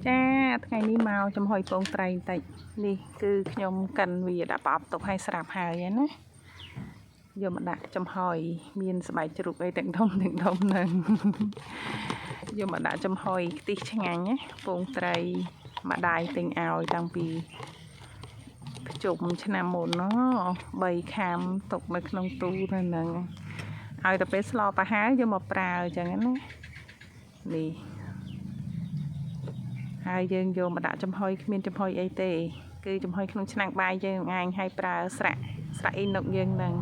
จ้าថ្ងៃនេះមកចំហុយពងត្រីបន្តិចនេះគឺខ្ញុំកិនវាដាក់ប្រអប់ទុកឲ្យស្រាប់ហើយណាយកមកដាក់ចំហុយមានស្បែកជ្រូកអីទាំងដុំហ្នឹងយកមកដាក់ចំហុយខ្ទិះឆ្ងាញ់ណាពងត្រីម្ដាយទិញឲ្យតាំងពីភ្ជុំឆ្នាំមុនណ3ខាំទុកនៅក្នុងទូហ្នឹងឲ្យទៅពេលស្លប្រហើយកមកប្រើអញ្ចឹងណានេះហើយយើងយកមកដាក់ចំហុយគ្មានចំហុយអីទេគឺចំហុយក្នុងឆ្នាំងបាយយើងឯងឲ្យប្រើស្រាក់អ៊ីនុកយើងហ្នឹង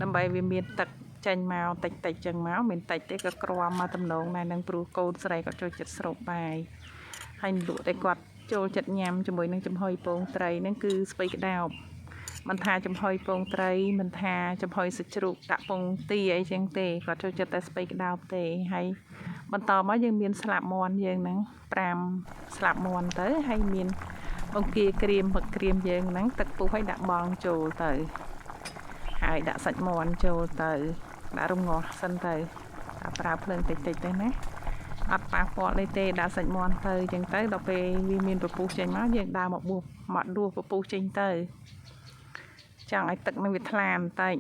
ដើម្បីវាមានទឹកចេញមកតិចចឹងមកមានតិចទេក៏ក្រាមមកតំណងដែរនឹងព្រោះកូនស្រីគាត់ចូលចិត្តស្រូបបាយហើយលក់តែគាត់ចូលចិត្តញ៉ាំជាមួយនឹងចំហុយពងត្រីហ្នឹងគឺស្ពៃក្តោបមិនថាចំហុយពងត្រីមិនថាចំហុយសាច់ជ្រូកដាក់ពងទាអីចឹងទេគាត់ចូលចិត្តតែស្ពៃក្តោបទេហើយបន្តមកយើងមានស្លាបមាន់យើងហ្នឹង5ស្លាបមាន់ទៅហើយមានបង្គាក្រៀមមឹកក្រៀមយើងហ្នឹងទឹកពុះឲ្យដាក់បងចូលទៅហើយដាក់សាច់មាន់ចូលទៅដាក់រំងាស់សិនទៅប្រើភ្លើងតិចទៅណាអត់ប៉ះពាល់អីទេដាក់សាច់មាន់ទៅអញ្ចឹងទៅដល់ពេលវាមានពពុះចេញមកយើងដើរមកដួសពពុះចេញទៅចង់ឲ្យទឹកនឹងវាថ្លាបន្តិច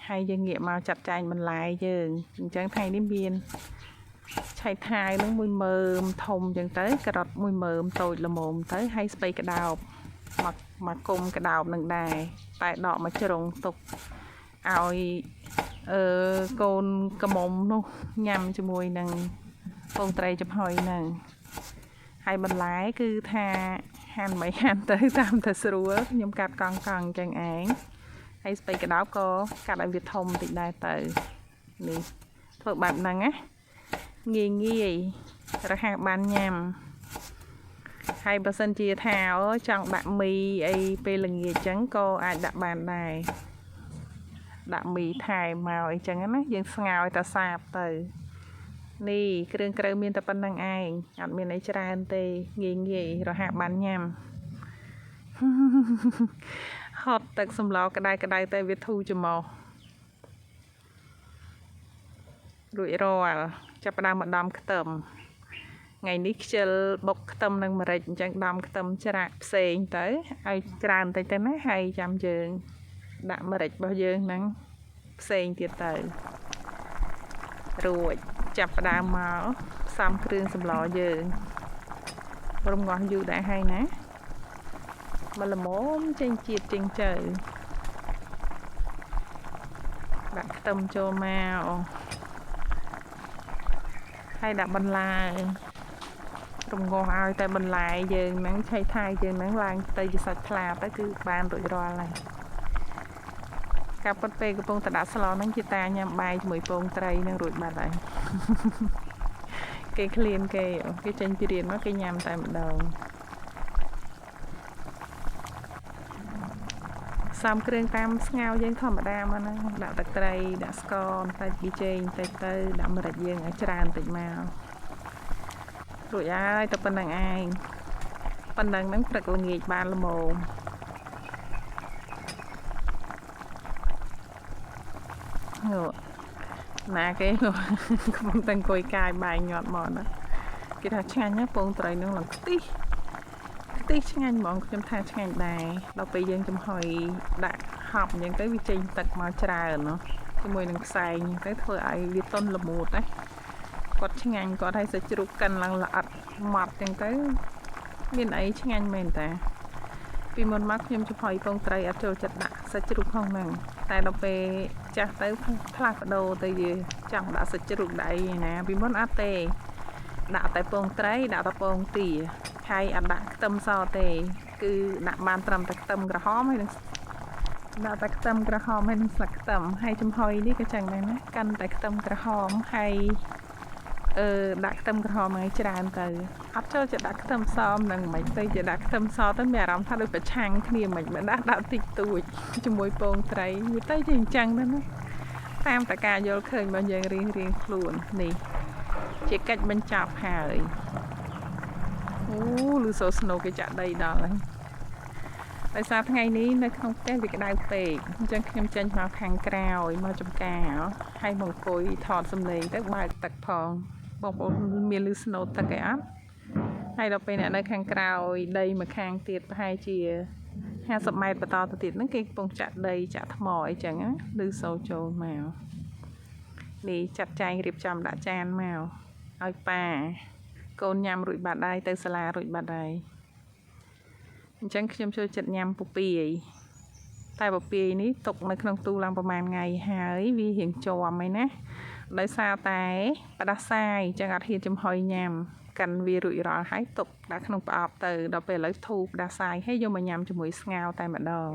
ហើយយើងងាកមកចាត់ចែងបន្លែយើងអញ្ចឹងថ្ងៃនេះមានឆៃថាយនឹង1មើមធំអញ្ចឹងទៅការ៉ុត1មើមតូចល្មមទៅហើយស្ពៃក្តោបមកគុំក្តោបនឹងដែរតែដកមកជ្រុងទុកឲ្យកូនក្មុំនោះញ៉ាំជាមួយនឹងពងត្រីចំហុយហ្នឹងហើយបន្លែគឺថាហាន់មិនហាន់ទៅតាមតែស្រួលខ្ញុំកាត់កង់អញ្ចឹងឯងហើយស្ពៃក្តោបក៏កាត់ឲ្យវាធំតិចដែរទៅនេះធ្វើបែបហ្នឹងណាងាយរហ័សបានញ៉ាំហើយបើសិនជាថាចង់ដាក់មីអីពេលល្ងាចអញ្ចឹងក៏អាចដាក់បានដែរដាក់មីថែមមកអីចឹងណាយើងស្ងោរឲ្យតែសាបទៅនេះគ្រឿងក្រៅមានតែប៉ុណ្្នឹងឯងអត់មានអីច្រើនទេងាយរហ័សបានញ៉ាំហត់ទឹកសម្លក្តៅទៅវាធូរច្រមុះរួចរាល់ចាប់ផ្ដើមមកដំខ្ទឹមថ្ងៃនេះខ្ជិលបុកខ្ទឹមនិងម្រេចអញ្ចឹងដំខ្ទឹមច្រាក់ផ្សេងទៅឲ្យច្រើនតិចទៅណាហើយចាំយើងដាក់ម្រេចរបស់យើងហ្នឹងផ្សេងទៀតទៅរួចចាប់ផ្ដើមមកផ្សំគ្រឿងសម្លយើងរំងាស់យូរដែរហើយណាមកល្មមចេញជាតិចេញជើដាក់ខ្ទឹមចូលមកហើយដាក់បន្លែរំងាស់ឲ្យតែបន្លែយើងហ្នឹងឆៃថាយយើងហ្នឹងឡើងទៅជាសាច់ថ្លាទៅគឺបានរួចរាល់ហើយការពុតពេលកំពុងតែដាក់ស្លហ្នឹងជាតាញ៉ាំបាយជាមួយពងត្រីនឹងរួចបាត់ហើយគេឃ្លានគេចេញពីរៀនមកគេញ៉ាំតែម្ដងផ្សំគ្រឿងតាមស្ងោរយើងធម្មតាមកហ្នឹងដាក់ទឹកត្រីដាក់ស្ករបន្តិចប៊ីចេងបន្តិចទៅដាក់ម្រេចយើងឲ្យច្រើនបន្តិចមករួចហើយតែប៉ុណ្្នឹងឯងប៉ុណ្្នឹងហ្នឹងព្រឹកល្ងាចបានល្មមណាគេកំពុងតែអង្គុយកាយបាយញាត់មកណាគេថាឆ្ងាញ់ណាពងត្រីនឹងឡើងខ្ទិះឆ្ងាញ់ហ្មងខ្ញុំថាឆ្ងាញ់ដែរដល់ពេលយើងចំហុយដាក់ហប់អញ្ចឹងទៅវាចេញទឹកមកច្រើនណាជាមួយនឹងផ្សែងទៅធ្វើឲ្យវាទន់ល្មួតណាគាត់ឆ្ងាញ់គាត់ឲ្យសាច់ជ្រូកកិនឡើងល្អិតម៉ត់អញ្ចឹងទៅមានអីឆ្ងាញ់មែនតាពីមុនមកខ្ញុំចំហុយពងត្រីអត់ចូលចិត្តដាក់សាច់ជ្រូកផងហ្នឹងតែដល់ពេលចាស់ទៅផ្លាស់ប្ដូរទៅយើងចង់ដាក់សាច់ជ្រូកដាក់អីណាពីមុនអត់ទេដាក់តែពងត្រីដាក់តែពងទាហើយអត់ដាក់ខ្ទឹមសទេគឺដាក់បានត្រឹមតែខ្ទឹមក្រហមហើយនឹងដាក់តែខ្ទឹមក្រហមហើយនឹងស្លឹកខ្ទឹមហើយចំហុយនេះក៏ចឹងដែរណាកាន់តែខ្ទឹមក្រហមហើយដាក់ខ្ទឹមក្រហមឲ្យច្រើនទៅអត់ចូលចិត្តដាក់ខ្ទឹមសនឹងមិនទៅជាដាក់ខ្ទឹមសទៅមានអារម្មណ៍ថាដូចប្រឆាំងគ្នាមិនដាក់តិចតួចជាមួយពងត្រីវាទៅជាអញ្ចឹងដែរណាតាមតការយល់ឃើញរបស់យើងរៀងខ្លួននេះជាកិច្ចបញ្ចប់ហើយអូលឺសូស្នូគេចាក់ដីដល់ហើយដោយសារថ្ងៃនេះនៅក្នុងផ្ទះវាក្តៅពេកអញ្ចឹងខ្ញុំចេញមកខាងក្រៅមកចំការហើយមកអង្គុយថតសំឡេងទៅបើកទឹកផងបងប្អូនមានលឺស្នូទឹកឯអត់ ហើយដល់ពេលអ្នកនៅខាងក្រោយដីមួយខាងទៀតប្រហែលជា50 ម៉ែត្របន្តទៅទៀតហ្នឹងគេកំពុងចាក់ដីចាក់ថ្មអីចឹងណាឬសូវចូលមកនេះចាត់ចែងរៀបចំដាក់ចានមកឲ្យប៉ាកូនញ៉ាំរួចបាត់ហើយទៅសាលារួចបាត់ហើយអញ្ចឹងខ្ញុំចូលចិត្តញ៉ាំពពាយតែពពាយនេះទុកនៅក្នុងទូឡើងប្រហែលថ្ងៃហើយវារៀងជាប់ហើយណាដោយសារតែផ្ដាសាយអញ្ចឹងអត់ហ៊ានចំហុយញ៉ាំកាន់វារួចរាល់ហើយទុកដាក់ក្នុងប្រអប់ទៅដល់ពេលឥឡូវធូរផ្ដាសាយហើយយកមកញ៉ាំជាមួយស្ងោរតែម្ដង